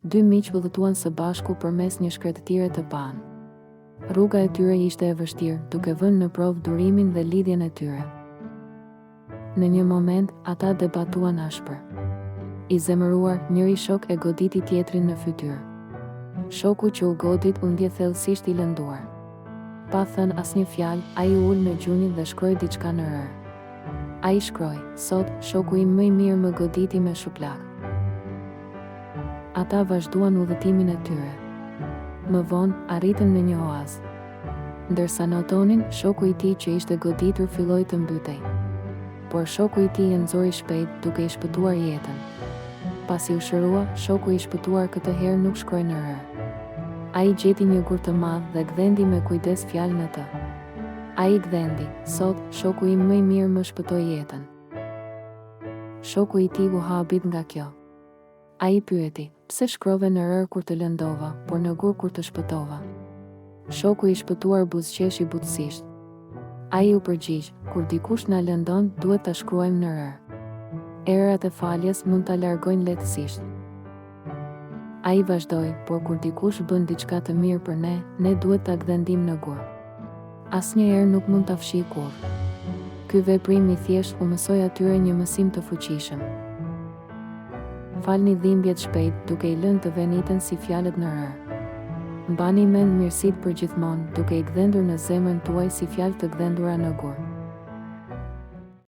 Dy miq vullëtuan së bashku përmes një shkretëtire të panë. Rruga e tyre ishte e vështirë, duke vënë në provë durimin dhe lidhjen e tyre. Në një moment, ata debatuan ashpër. I zemëruar, njëri shok e goditi tjetrin në fytyrë. Shoku që u godit u ndje thellësisht i lënduar. Pa thënë asnjë fjalë, ai u ul në gjunin dhe shkroi diçka në rër. Ai shkroi: "Sot, shoku im më i mirë më goditi me shuplak." Ata vazhduan udhëtimin e tyre. Më vonë, arritën në një oazë. Ndërsa notonin, shoku i tij që ishte goditur filloi të mbytej. Por shoku i tij e nxori shpejt, duke i shpëtuar jetën. Pasi u shërua, shoku i shpëtuar këtë herë nuk shkroi në rër. Ai gjeti një gur të madh dhe gdhendi me kujdes fjalën e të. Ai gdhendi: "Sot, shoku im më i mirë më shpëtoi jetën." Shoku i tij u habit nga kjo. Ai pyeti: "Pse shkrove në rër kur të lëndova, por në gur kur të shpëtova?" Shoku i shpëtuar buzëqeshi butësisht. Ai u përgjigj: "Kur dikush na lëndon, duhet ta shkruajmë në rër. Erat e faljes mund ta largojnë lehtësisht." Ai vazhdoi: "Por kur dikush bën diçka të mirë për ne, ne duhet ta gdhendim në gur. Asnjëherë nuk mund ta fshij kurrë." Ky veprim i thjesht u mësoi atyre një mësim të fuqishëm. Falni dhimbjet shpejt, duke i lënë të veniten si fjalët në rër. Mbani mend mirësitë për gjithmonë, duke i gdhendur në zemrën tuaj si fjalë të gdhendura në gur.